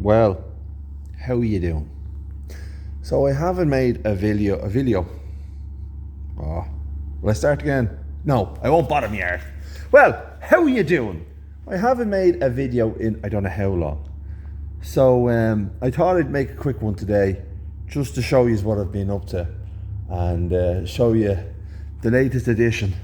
Well, how are you doing? So I haven't made a video. Oh, will I start again? No, I won't bother me art. Well, how are you doing? I haven't made a video in I don't know how long. So I thought I'd make a quick one today just to show you what I've been up to and show you the latest addition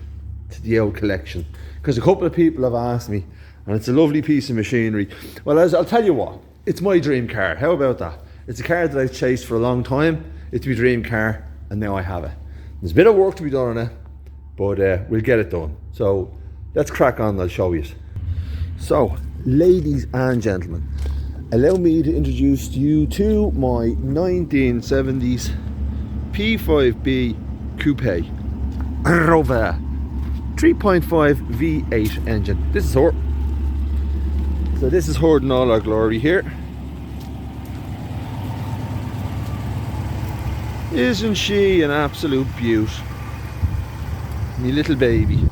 to the old collection. Because a couple of people have asked me, and it's a lovely piece of machinery. Well, I'll tell you what, it's my dream car. How about that? It's a car that I've chased for a long time. It's my dream car, and now I have it. There's a bit of work to be done on it, but we'll get it done. So let's crack on, I'll show you. So, ladies and gentlemen, allow me to introduce you to my 1970s P5B coupe Rover 3.5 V8 engine. This is her. So this is her in all our glory here. Isn't she an absolute beaut? Me little baby.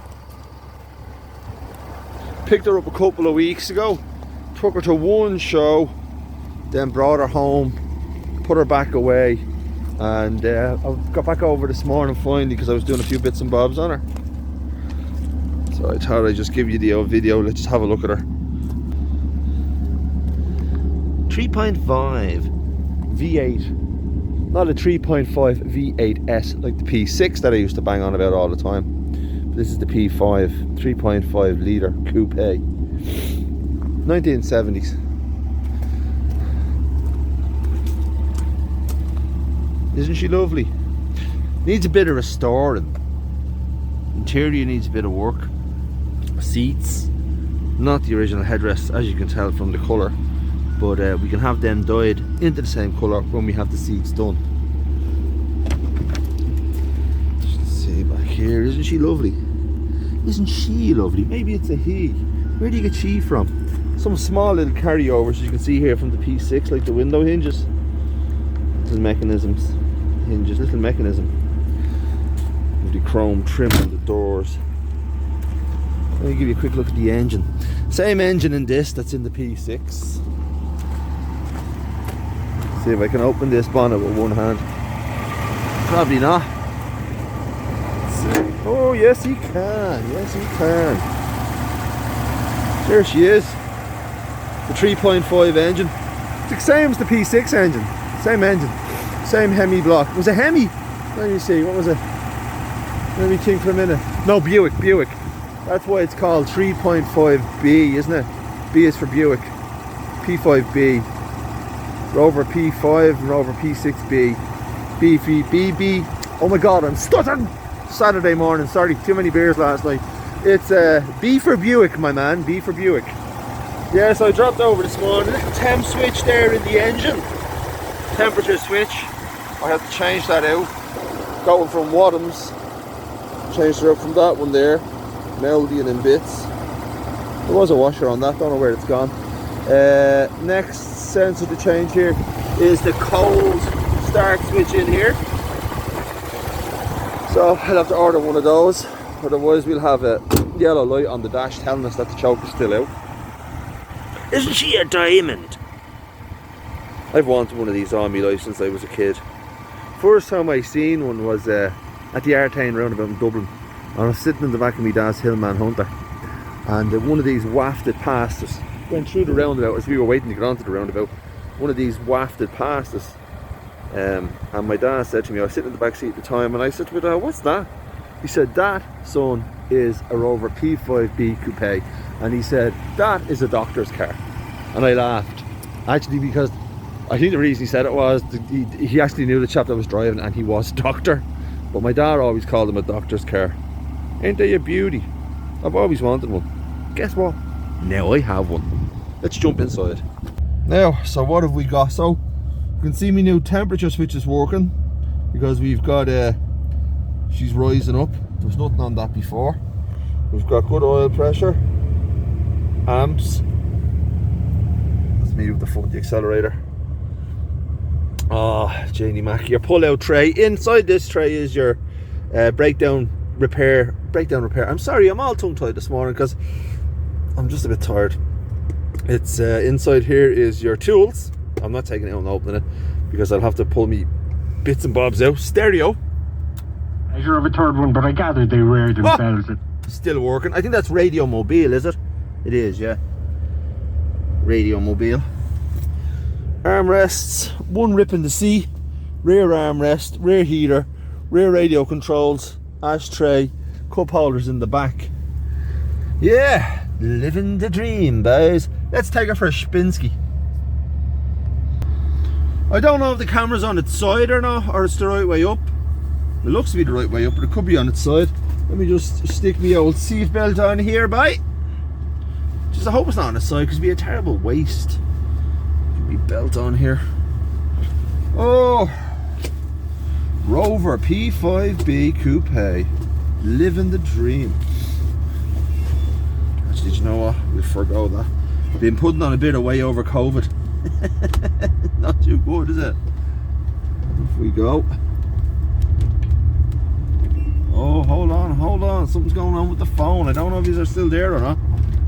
Picked her up a couple of weeks ago, took her to one show, then brought her home, put her back away, and I got back over this morning finally because I was doing a few bits and bobs on her. So I thought I'd just give you the old video. Let's just have a look at her. 3.5 V8, not a 3.5 V8S like the P6 that I used to bang on about all the time. But this is the P5 3.5 litre coupe, 1970s. Isn't she lovely? Needs a bit of restoring. Interior needs a bit of work. Seats, not the original headrests as you can tell from the colour, but we can have them dyed into the same colour when we have the seats done. Just see back here, isn't she lovely? Isn't she lovely? Maybe it's a he. Where do you get she from? Some small little carryovers you can see here from the P6, like the window hinges. Little mechanisms, hinges, little mechanism. With the chrome trim on the doors. Let me give you a quick look at the engine. Same engine in this that's in the P6. See if I can open this bonnet with one hand. Probably not. Let's see. Oh yes he can, yes he can. There she is. The 3.5 engine. It's the same as the P6 engine. Same engine. Same Hemi block. It was a Hemi. Let me see, what was it? Let me think for a minute. No, Buick. That's why it's called 3.5B, isn't it? B is for Buick. P5B. Rover P5 and Rover P6B. B5B. Oh my god, I'm stuttering! Saturday morning, sorry, too many beers last night. It's B for Buick, my man, B for Buick. Yeah, so I dropped over this morning. Little temp switch there in the engine. Temperature switch. I have to change that out. Going from Wadham's. Changed it out from that one there. Melodian in bits. There was a washer on that, don't know where it's gone. Next sensor to change here is the cold start switch in here. So I'll have to order one of those, otherwise we'll have a yellow light on the dash telling us that the choke is still out. Isn't she a diamond? I've wanted one of these on me life since I was a kid. First time I seen one was at the Artane roundabout in Dublin. I was sitting in the back of my dad's Hillman Hunter, and one of these wafted past us. Went through the roundabout as we were waiting to get onto the roundabout. One of these wafted past us, and my dad said to me, I was sitting in the back seat at the time, and I said to my dad, "What's that?" He said, "That, son, is a Rover P5B coupe," and he said, "That is a doctor's car." And I laughed, actually, because I think the reason he said it was he actually knew the chap that was driving, and he was a doctor. But my dad always called him a doctor's car. Ain't they a beauty? I've always wanted one. Guess what? Now I have one. Let's jump inside. Now, so what have we got? So you can see my new temperature switch is working because we've got she's rising up. There was nothing on that before. We've got good oil pressure, amps. That's me with the foot, the accelerator. Oh, Janie Mac, your pull-out tray. Inside this tray is your breakdown repair. I'm sorry, I'm all tongue-tied this morning because I'm just a bit tired. It's inside here is your tools. I'm not taking it out and opening it because I'll have to pull me bits and bobs out. Stereo. I sure have a third one, but I gathered they were themselves. Still working. I think that's Radio Mobile, is it? It is, yeah. Radio Mobile. Armrests, one rip in the sea, rear armrest, rear heater, rear radio controls, ashtray, cup holders in the back. Yeah, living the dream, boys. Let's take it for a Spinsky. I don't know if the camera's on its side or not, or it's the right way up. It looks to be the right way up, but it could be on its side. Let me just stick my old seat belt on here, bye. Just I hope it's not on its side, because it'd be a terrible waste. Get my belt on here. Oh, Rover P5B coupe, living the dream. Actually, did you know what? We'll forgo that. Been putting on a bit of weight over COVID. Not too good, is it? Off we go. Oh, hold on. Something's going on with the phone. I don't know if these are still there or not.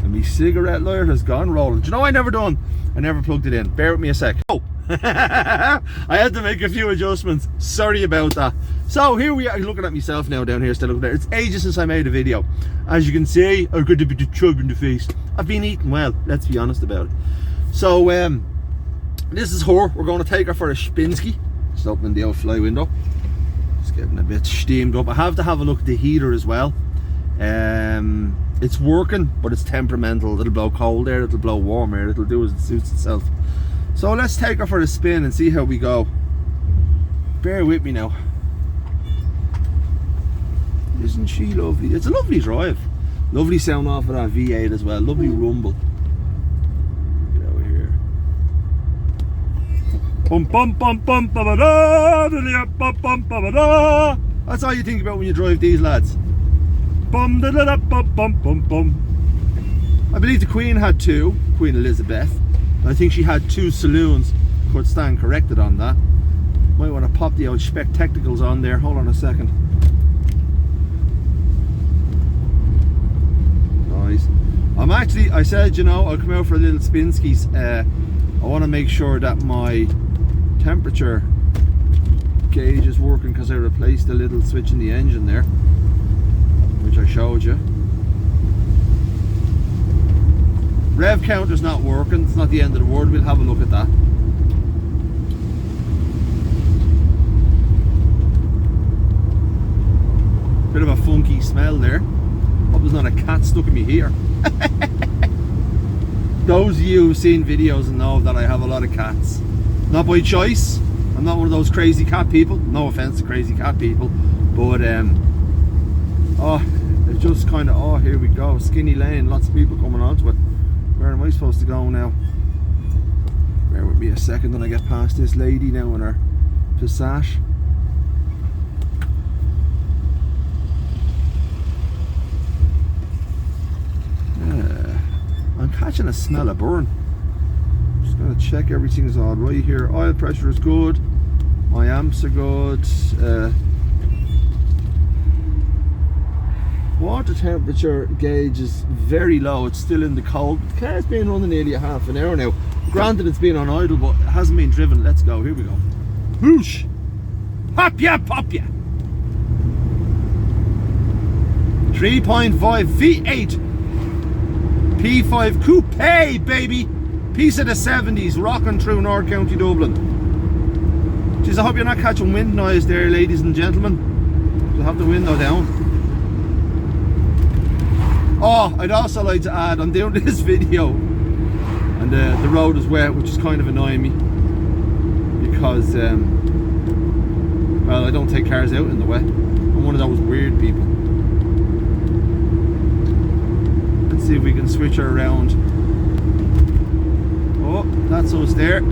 And my cigarette lighter has gone rolling. Do you know what I never done? I never plugged it in. Bear with me a sec. Oh, I had to make a few adjustments. Sorry about that. So here we are, looking at myself now down here, still looking there. It's ages since I made a video. As you can see, I've got a bit of chub in the face. I've been eating well, let's be honest about it. So this is her. We're going to take her for a Spinsky. Just opening the old fly window. It's getting a bit steamed up. I have to have a look at the heater as well. It's working, but it's temperamental. It'll blow cold air, it'll blow warm air, it'll do as it suits itself. So let's take her for a spin and see how we go. Bear with me now. Isn't she lovely? It's a lovely drive. Lovely sound off of that V8 as well. Lovely rumble. Get over here. Bum bum bum bum ba ba da, bum bum ba ba da. That's all you think about when you drive these lads. Bum da da da bum bum bum bum. I believe the Queen had two, Queen Elizabeth. I think she had two saloons. Could stand corrected on that. Might want to pop the old spectacles on there. Hold on a second. Nice. I'm actually, I said, you know, I'll come out for a little Spinskies. I want to make sure that my temperature gauge is working because I replaced the little switch in the engine there, which I showed you. Rev counter's not working. It's not the end of the world. We'll have a look at that. Bit of a funky smell there. Hope there's not a cat stuck in me here. Those of you who've seen videos and know that I have a lot of cats. Not by choice. I'm not one of those crazy cat people. No offense to crazy cat people. But oh, it's just kind of, oh, here we go. Skinny lane. Lots of people coming onto it. Where am I supposed to go now? Bear with me a second when I get past this lady now in her Passat. I'm catching a smell of burn. Just gonna check everything's all right here. Oil pressure is good. My amps are good. Water temperature gauge is very low. It's still in the cold. The car's been running nearly a half an hour now. Granted, it's been on idle, but it hasn't been driven. Let's go. Here we go. Whoosh! Pop ya, pop ya! 3.5 V8 P5 coupe, baby! Piece of the 70s, rocking through North County Dublin. Jeez, I hope you're not catching wind noise there, ladies and gentlemen. I'll have the window down. Oh, I'd also like to add, I'm doing this video and the road is wet, which is kind of annoying me because well, I don't take cars out in the wet. I'm one of those weird people. Let's see if we can switch her around. Oh, that's us there.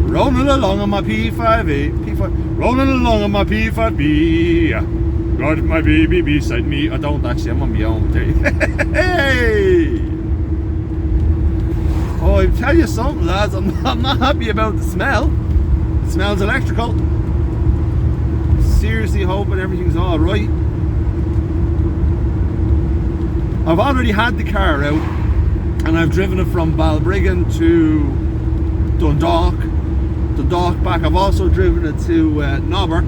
Rolling along on my P5B, rolling along on my P5B. Got my baby beside me. I don't actually, I'm on my own. Hey! Oh, I'll tell you something, lads. I'm not happy about the smell. It smells electrical. Seriously hoping everything's all right. I've already had the car out and I've driven it from Balbriggan to Dundalk back. I've also driven it to Nobber,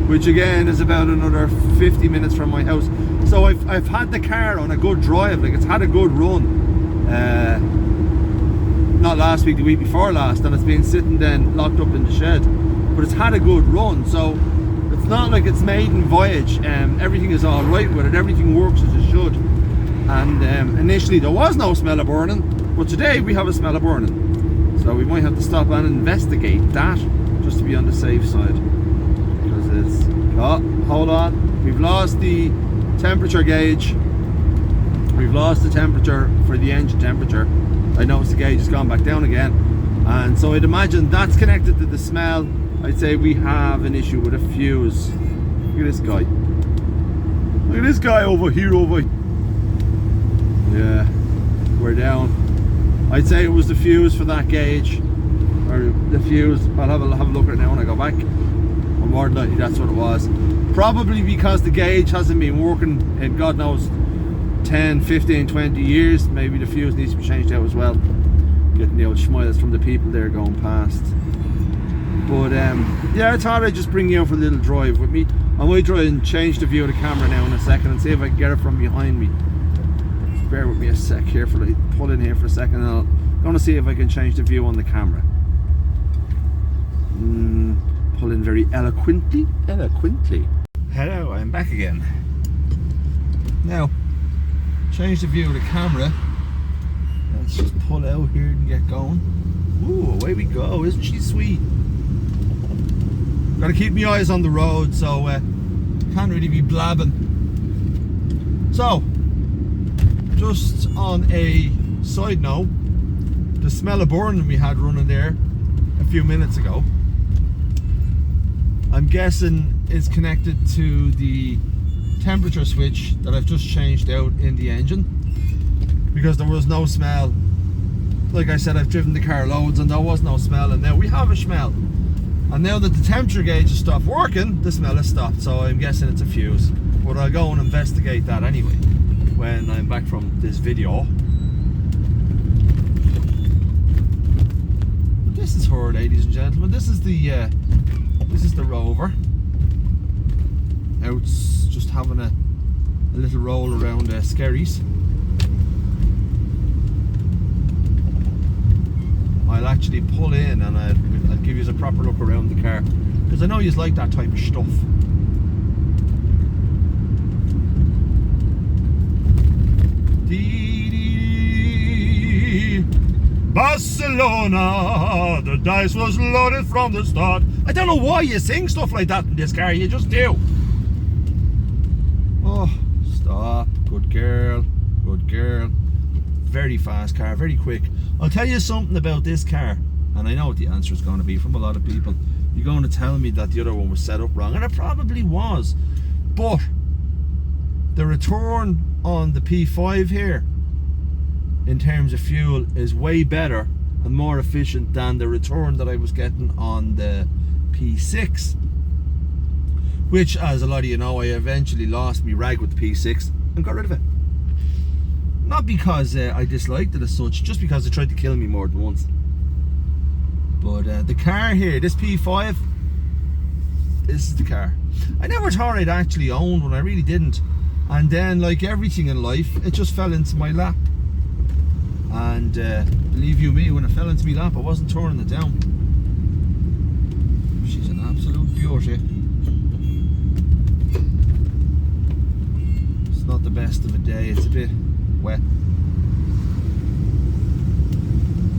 which again is about another 50 minutes from my house. So I've had the car on a good drive, like it's had a good run. Not last week, the week before last, and it's been sitting then locked up in the shed, but it's had a good run. So it's not like it's maiden voyage. Everything is all right with it, everything works as it should. And initially there was no smell of burning, but today we have a smell of burning. So we might have to stop and investigate that, just to be on the safe side. Because it's, oh, hold on, we've lost the temperature gauge. We've lost the temperature for the engine temperature. I noticed the gauge has gone back down again. And so I'd imagine that's connected to the smell. I'd say we have an issue with a fuse. Look at this guy. Look at this guy over here, Yeah, we're down. I'd say it was the fuse for that gauge, or the fuse. I'll have a look at it now when I go back. Or more than likely that's what it was. Probably because the gauge hasn't been working in God knows 10, 15, 20 years. Maybe the fuse needs to be changed out as well. Getting the old smiles from the people there going past. But yeah, I thought I'd just bring you out for a little drive with me. I might try and change the view of the camera now in a second and see if I can get it from behind me. Bear with me a sec here for the pull in here for a second, and I'm going to see if I can change the view on the camera. Pull in very eloquently. Hello, I'm back again. Now, change the view of the camera. Let's just pull out here and get going. Ooh, away we go. Isn't she sweet? Got to keep my eyes on the road, so can't really be blabbing. So, just on a side note, the smell of burning we had running there a few minutes ago, I'm guessing is connected to the temperature switch that I've just changed out in the engine, because there was no smell. Like I said, I've driven the car loads and there was no smell, and now we have a smell. And now that the temperature gauge has stopped working, the smell has stopped, so I'm guessing it's a fuse. But I'll go and investigate that anyway when I'm back from this video. But this is her, ladies and gentlemen. This is the Rover. Out just having a little roll around Scaries. I'll actually pull in and I'll give you a proper look around the car, because I know you like that type of stuff. Barcelona, the dice was loaded from the start. I don't know why you sing stuff like that in this car, you just do. Oh, stop, good girl, good girl. Very fast car, very quick. I'll tell you something about this car, and I know what the answer is going to be from a lot of people. You're going to tell me that the other one was set up wrong, and it probably was. But the return on the P5 here, in terms of fuel, is way better and more efficient than the return that I was getting on the P6. Which, as a lot of you know, I eventually lost me rag with the P6 and got rid of it. Not because I disliked it as such, just because it tried to kill me more than once. But the car here, this P5, this is the car. I never thought I'd actually own one, I really didn't. And then, like everything in life, it just fell into my lap. And believe you me, when it fell into my lap, I wasn't turning it down. She's an absolute beauty. It's not the best of a day, it's a bit wet.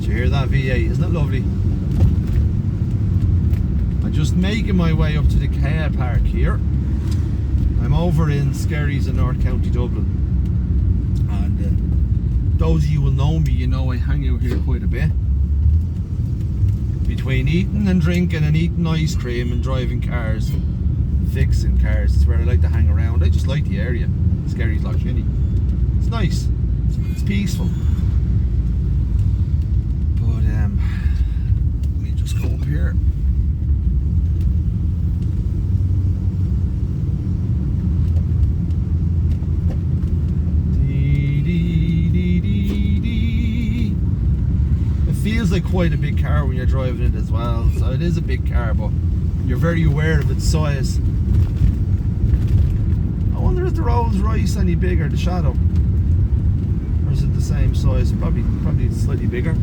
Did you hear that V8? Isn't it lovely? I'm just making my way up to the car park here. I'm over in Scaries in North County Dublin, and those of you who will know me, you know I hang out here quite a bit. Between eating and drinking and eating ice cream and driving cars, fixing cars, it's where I like to hang around. I just like the area. Scaries Lochshinny. It's nice. It's peaceful. But let me just go up here. feels like quite a big car when you're driving it as well. So it is a big car, but you're very aware of its size. I wonder if the Rolls Royce any bigger, the Shadow, or is it the same size? Probably slightly bigger.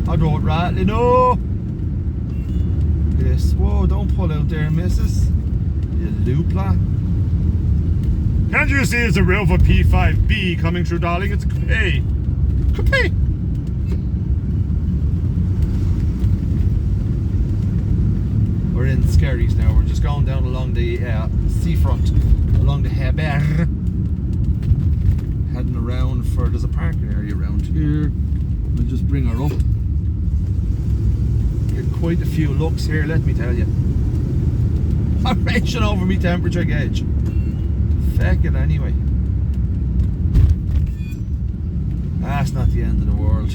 I don't rightly know. Yes. Whoa! Don't pull out there, missus. You loopla. Can't you see it's a Rover P5B coming through, darling? It's a coupe. Coupe. We're in Scaries now. We're just going down along the seafront, along the harbour, heading around for. There's a parking area around here. We'll just bring her up. Get quite a few looks here, let me tell you. I'm racing over me temperature gauge. Feck it anyway. That's not the end of the world.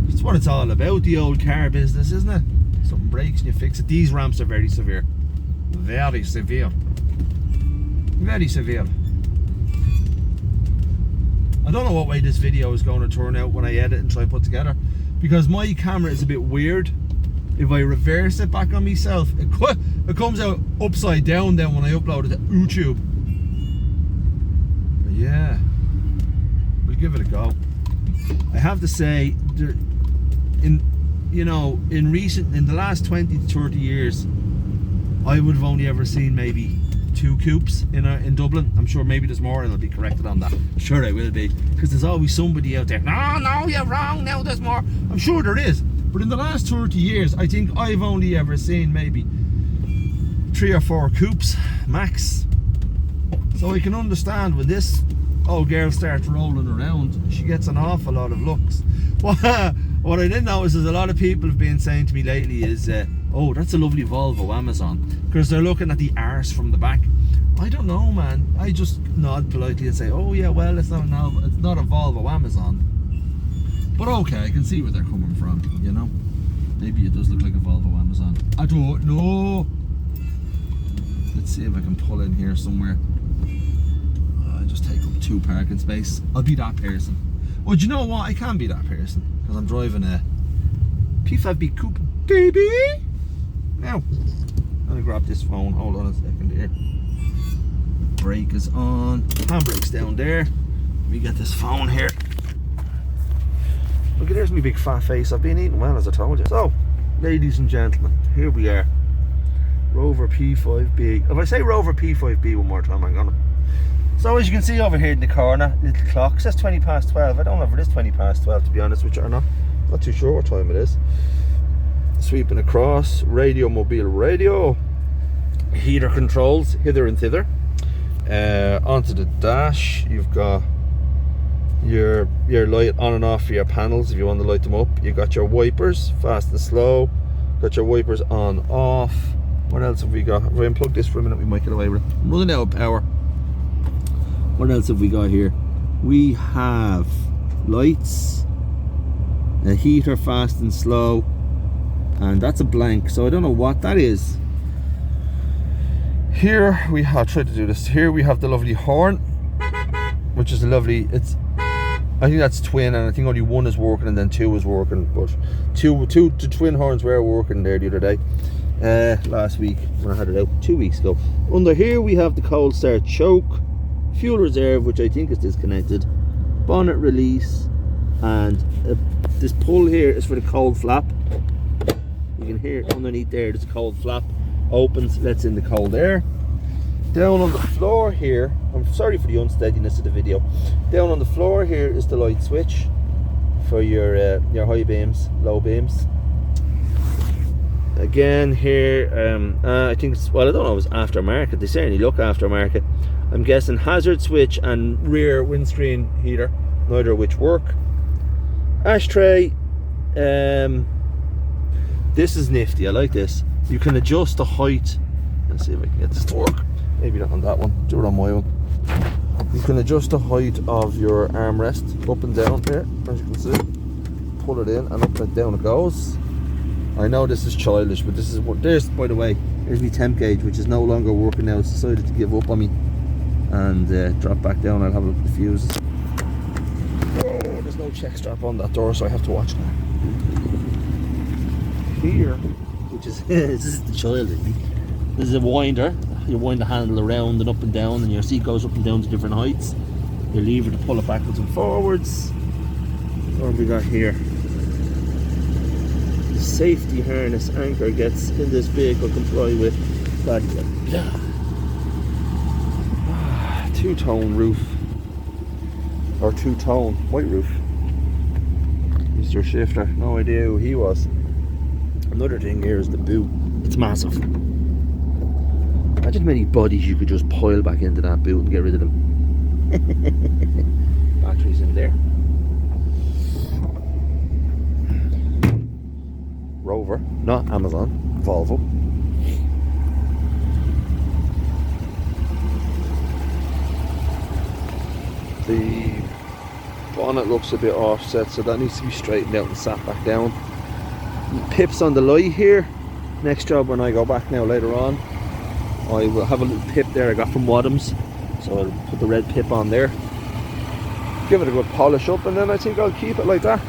It's what it's all about, the old car business, isn't it? Something breaks and you fix it. These ramps are very severe. Very severe. Very severe. I don't know what way this video is going to turn out when I edit and try and put together, because my camera is a bit weird. If I reverse it back on myself, it comes out upside down then when I upload it to YouTube. But yeah, we'll give it a go. I have to say, in the last 20 to 30 years, I would have only ever seen maybe 2 coupes in Dublin. I'm sure maybe there's more and I'll be corrected on that. Sure I will be, because there's always somebody out there, no, you're wrong, now there's more. I'm sure there is, but in the last 30 years I think I've only ever seen maybe 3 or 4 coupes max. So I can understand when this old girl starts rolling around, she gets an awful lot of looks. What I didn't notice is a lot of people have been saying to me lately is, oh, that's a lovely Volvo Amazon, because they're looking at the arse from the back. I don't know, man. I just nod politely and say, oh yeah, well, it's not a Volvo Amazon. But okay, I can see where they're coming from, you know. Maybe it does look like a Volvo Amazon. I don't know. Let's see if I can pull in here somewhere. I'll just take up 2 parking spaces. I'll be that person. Well, do you know what? I can be that person, because I'm driving a P5B coupe, baby. Now, I'm gonna grab this phone. Hold on a second here. Brake is on. Handbrake's down there. Let me get this phone here. Look, there's my big fat face. I've been eating well, as I told you. So, ladies and gentlemen, here we are. Rover P5B. If I say Rover P5B one more time, I'm gonna. So as you can see over here in the corner, little clock says 20 past 12. I don't know if it is 20 past 12 to be honest with you or not. Not too sure what time it is. Sweeping across, radio, mobile radio, heater controls hither and thither. Onto the dash, you've got your light on and off for your panels if you want to light them up. You've got your wipers, fast and slow. Got your wipers on, off. What else have we got? If I unplug this for a minute, we might get away with it. I'm running out of power. What else have we got here? We have lights, a heater, fast and slow, and that's a blank, so I don't know what that is. Here we have, tried to do this. Here we have the lovely horn, which is a lovely, I think that's twin, and I think only 1 is working and then 2 is working, but the twin horns were working there the other day, last week when I had it out 2 weeks ago. Under here we have the cold start choke, fuel reserve, which I think is disconnected, bonnet release, and this pull here is for the cold flap. You can hear underneath there, there's a cold flap, opens, lets in the cold air. Down on the floor here, I'm sorry for the unsteadiness of the video, down on the floor here is the light switch for your high beams, low beams. Again here, I think it's, well, I don't know if it's aftermarket, they certainly look aftermarket. I'm guessing hazard switch and rear windscreen heater, neither of which work. Ashtray, this is nifty, I like this. You can adjust the height. Let's see if I can get this to work. Maybe not on that one, do it on my one. You can adjust the height of your armrest up and down here, as you can see. Pull it in and up and down it goes. I know this is childish, but this is what, there's, by the way, here's my temp gauge, which is no longer working now. It's decided to give up on me and drop back down. I'll have a look at the fuses. Oh, there's no check strap on that door, so I have to watch that. Here, which is this is the child in me. This is a winder. You wind the handle around and up and down, and your seat goes up and down to different heights. Your lever to pull it backwards and forwards. What have we got here? The safety harness anchor gets in this vehicle comply with. Blah, blah, blah. Two-tone roof. Or two-tone white roof. Mr. Shifter, no idea who he was. Another thing here is the boot. It's massive. Imagine how many bodies you could just pile back into that boot and get rid of them. Batteries in there. Rover, not Amazon, Volvo. The bonnet looks a bit offset, so that needs to be straightened out and sat back down. Pips on the light here. Next job when I go back now later on, I will have a little pip there I got from Wadham's, so I'll put the red pip on there, give it a good polish up, and then I think I'll keep it like that.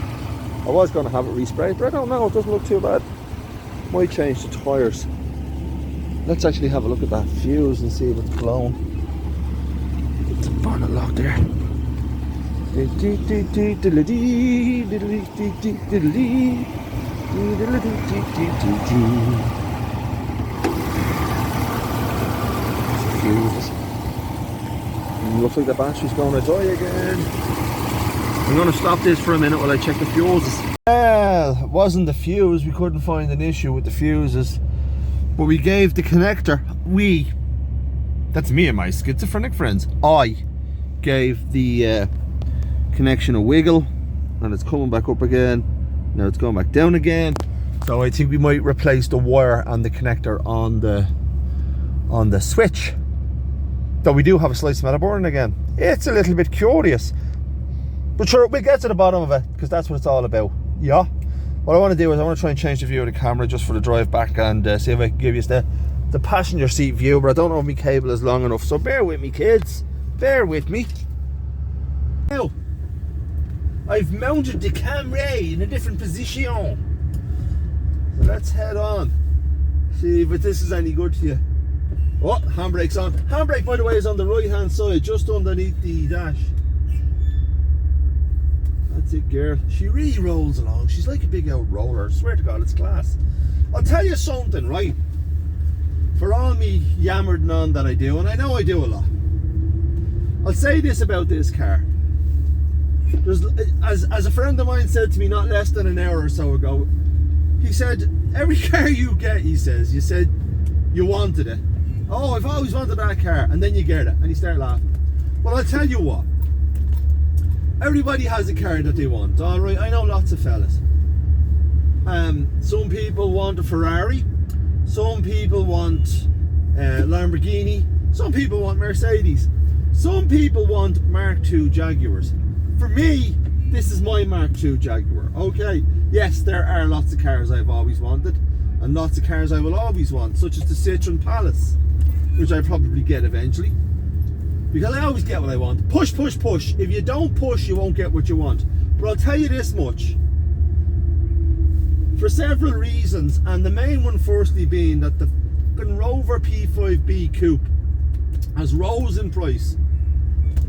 I was going to have it resprayed, but I don't know, it doesn't look too bad. Might change the tyres. Let's actually have a look at that fuse and see if it's blown. It's a bonnet lock there. Fuses. Looks like the battery's going to die again. I'm going to stop this for a minute while I check the fuses. Well, it wasn't the fuse. We couldn't find an issue with the fuses, but we gave the connector. That's me and my schizophrenic friends. I gave the connection a wiggle, and it's coming back up again. Now it's going back down again. So I think we might replace the wire and the connector on the switch. Though we do have a slight smell of burning again. It's a little bit curious, but sure, we'll get to the bottom of it, because that's what it's all about. Yeah. What I want to do is I want to try and change the view of the camera just for the drive back, and see if I can give you the passenger seat view, but I don't know if my cable is long enough, so bear with me, kids. Bear with me. Now, I've mounted the camera in a different position. So let's head on. See if this is any good to you. Oh, handbrake's on. Handbrake, by the way, is on the right hand side, just underneath the dash. That's it, girl. She really rolls along. She's like a big old roller. I swear to God, it's class. I'll tell you something, right? For all me yammering on that I do, and I know I do a lot, I'll say this about this car. As a friend of mine said to me not less than an hour or so ago, he said, every car you get, you said you wanted it. Oh, I've always wanted that car, and then you get it, and you start laughing. Well, I'll tell you what, everybody has a car that they want, alright? I know lots of fellas. Some people want a Ferrari, some people want Lamborghini, some people want Mercedes, some people want Mark II Jaguars. For me, this is my Mark II Jaguar, okay? Yes, there are lots of cars I've always wanted, and lots of cars I will always want, such as the Citroen Palace, which I probably get eventually, because I always get what I want. Push, push, push. If you don't push, you won't get what you want. But I'll tell you this much, for several reasons, and the main one firstly being that the Rover P5B coupe has rose in price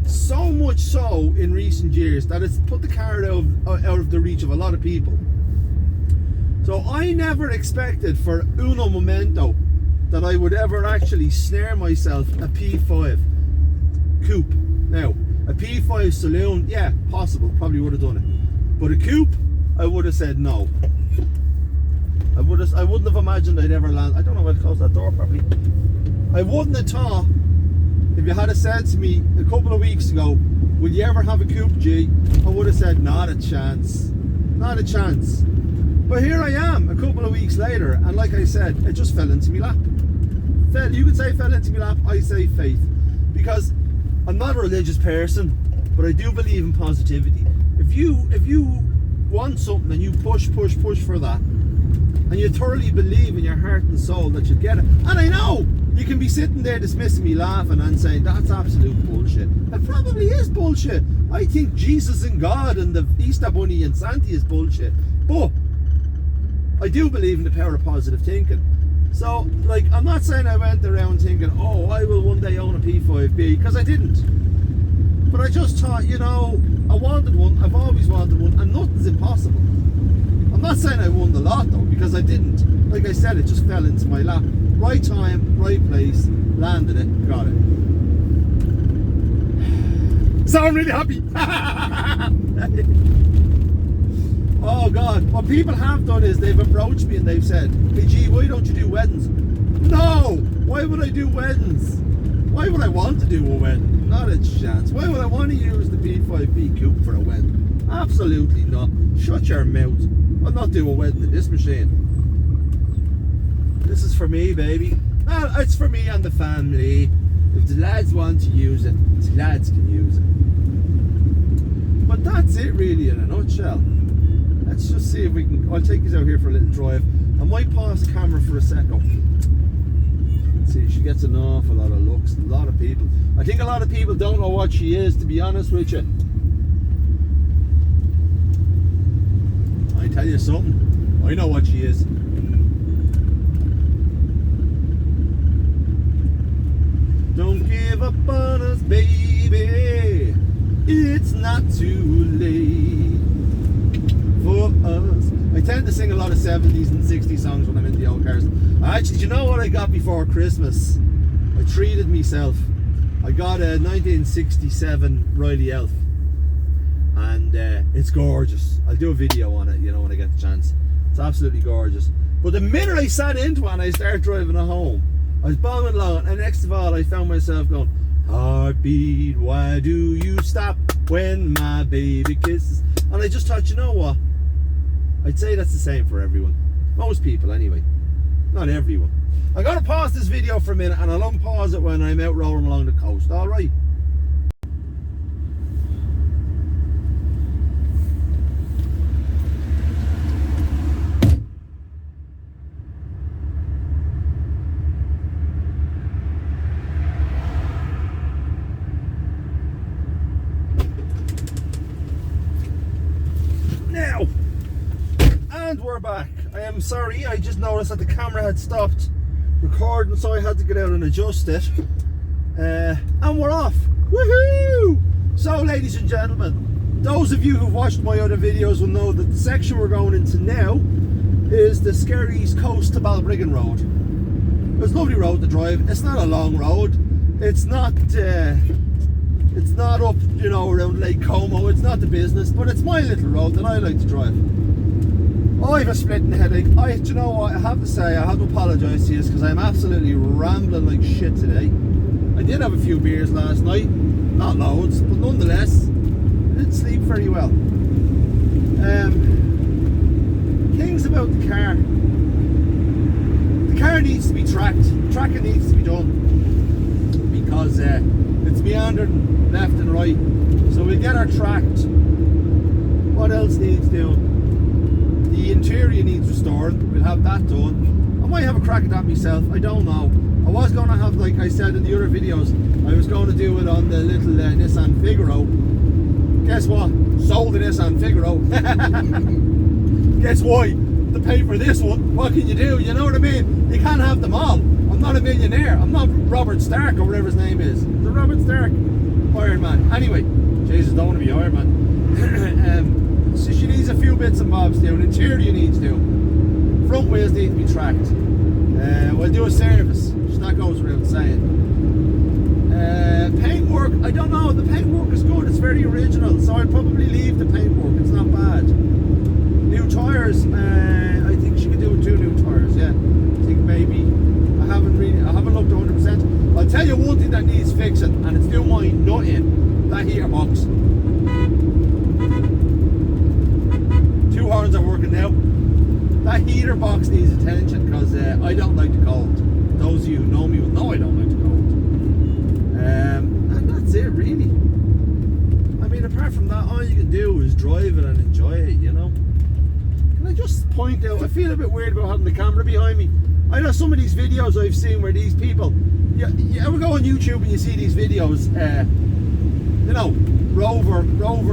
so much so in recent years that it's put the car out of the reach of a lot of people. So I never expected for uno momento that I would ever actually snare myself a P5 coupe. Now, a P5 saloon, yeah, possible, probably would have done it. But a coupe, I would have said no. I wouldn't have imagined I'd ever land. I don't know how to close that door properly. I wouldn't have thought, if you had said to me a couple of weeks ago, will you ever have a coupe, G? I would have said, not a chance. Not a chance. But here I am, a couple of weeks later, and like I said, it just fell into my lap. You could say fell into my lap, I say faith. Because I'm not a religious person, but I do believe in positivity. If you want something and you push for that, and you thoroughly believe in your heart and soul that you'll get it, and I know you can be sitting there dismissing me, laughing and saying that's absolute bullshit. It probably is bullshit. I think Jesus and God and the Easter Bunny and Santa is bullshit. But I do believe in the power of positive thinking. So, like, I'm not saying I went around thinking, oh, I will one day own a P5B, because I didn't. But I just thought, you know, I wanted one, I've always wanted one, and nothing's impossible. I'm not saying I won the lot though, because I didn't. Like I said, it just fell into my lap. Right time, right place, landed it, got it. So I'm really happy. Oh God, what people have done is they've approached me and they've said, hey gee, why don't you do weddings? No! Why would I do weddings? Why would I want to do a wedding? Not a chance. Why would I want to use the P5B coupe for a wedding? Absolutely not. Shut your mouth. I'll not do a wedding in this machine. This is for me, baby. Well, it's for me and the family. If the lads want to use it, the lads can use it. But that's it really in a nutshell. Let's just see if we can, I'll take you out here for a little drive. I might pause the camera for a second. See, she gets an awful lot of looks, a lot of people. I think a lot of people don't know what she is, to be honest with you. I tell you something, I know what she is. Don't give up on us, baby. It's not too late for us. I tend to sing a lot of 70s and 60s songs when I'm in the old cars. Actually, do you know what I got before Christmas? I treated myself. I got a 1967 Riley Elf. And it's gorgeous. I'll do a video on it, you know, when I get the chance. It's absolutely gorgeous. But the minute I sat into it and I started driving it home, I was bombing along, and next of all I found myself going, heartbeat, why do you stop when my baby kisses? And I just thought, you know what? I'd say that's the same for everyone. Most people anyway. Not everyone. I'm going to pause this video for a minute and I'll unpause it when I'm out rolling along the coast, alright? Now, and we're back. I am sorry, I just noticed that the camera had stopped recording, so I had to get out and adjust it. And we're off. Woohoo! So, ladies and gentlemen, those of you who've watched my other videos will know that the section we're going into now is the Scaries coast to Balbriggan road. It's a lovely road to drive. It's not a long road. It's not up, you know, around Lake Como. It's not the business, but it's my little road that I like to drive. I have a splitting headache. Do you know what? I have to say, I have to apologise to you because I'm absolutely rambling like shit today. I did have a few beers last night, not loads, but nonetheless, I didn't sleep very well. Things about the car. The car needs to be tracked. Tracking needs to be done because it's meandering left and right. So we'll get her tracked. What else needs doing? The interior needs restoring. We'll have that done. I might have a crack at that myself. I don't know. I was going to have, like I said in the other videos, I was going to do it on the little Nissan Figaro. Guess what? Sold the Nissan Figaro. Guess why? To pay for this one. What can you do? You know what I mean? You can't have them all. I'm not a millionaire. I'm not Robert Stark or whatever his name is. Is it Robert Stark? Iron Man. Anyway, Jesus, don't want to be Iron Man. So she needs a few bits and bobs doing. Interior needs doing. Front wheels need to be tracked. We'll do a service. That goes without saying. Paintwork, I don't know. The paintwork is good. It's very original, so I'd probably leave the paintwork. It's not bad. New tyres. I think she could do with 2 new tyres. Yeah, I think maybe. I haven't looked 100%. I'll tell you one thing that needs fixing, and it's still my nut in. That heater box. 2 horns are working now. That heater box needs attention because I don't like the cold. Those of you who know me will know I don't like the cold. And that's it really. I mean, apart from that, all you can do is drive it and enjoy it, you know. Can I just point out, I feel a bit weird about having the camera behind me. I know some of these videos I've seen where these people, you ever go on YouTube and you see these videos, you know, Rover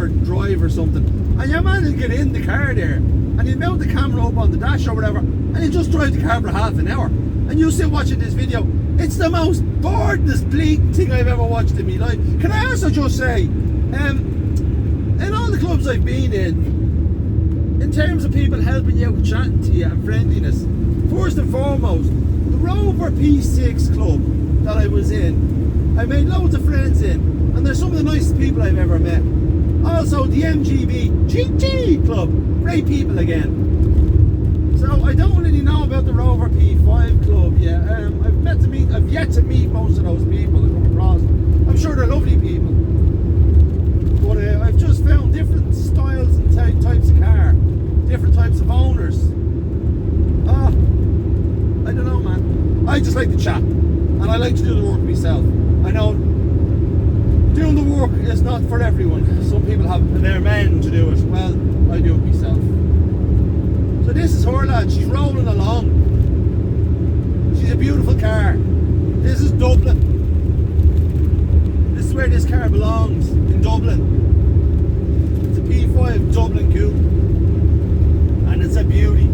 Drive or something, and your man will get in the car there, and he'll mount the camera up on the dash or whatever, and he'll just drive the car for half an hour, and you sit watching this video. It's the most boredness, bleak thing I've ever watched in my life. Can I also just say, in all the clubs I've been in terms of people helping you out, chatting to you and friendliness, first and foremost, the Rover P6 club that I was in, I made loads of friends in, and they're some of the nicest people I've ever met. Also the MGB GG club, great people again. So I don't really know about the Rover P5 club yet. I've yet to meet most of those people that come across. I'm sure they're lovely people, but I've just found different styles and types of car, different types of owners. I don't know, man. I just like to chat, and I like to do the work myself. I know doing the work is not for everyone. Some people have their men to do it. Well, I do it myself. So this is her, lad. She's rolling along. She's a beautiful car. This is Dublin. This is where this car belongs, in Dublin. It's a P5 Dublin coupe, and it's a beauty.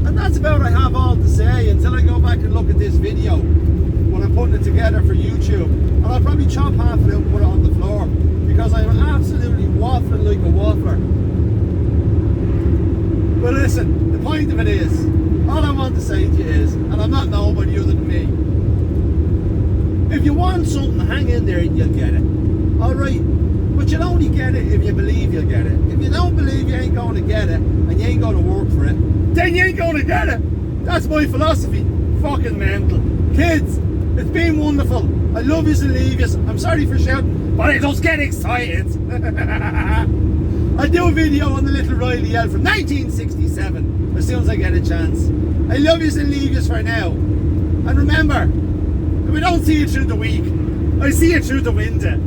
And that's about I have all to say until I go back and look at this video when I'm putting it together for YouTube. And I'll probably chop half of it and put it on the floor, because I'm absolutely waffling like a waffler. But listen, the point of it is, all I want to say to you is, and I'm not nobody other than me, if you want something, hang in there and you'll get it. Alright? But you'll only get it if you believe you'll get it. If you don't believe you ain't going to get it, and you ain't going to work for it, then you ain't going to get it. That's my philosophy. Fucking mental. Kids, it's been wonderful. I love yous and leave yous. I'm sorry for shouting, but I just get excited. I'll do a video on the little Riley L from 1967 as soon as I get a chance. I love yous and leave yous for now. And remember, if I don't see you through the week, I see you through the window.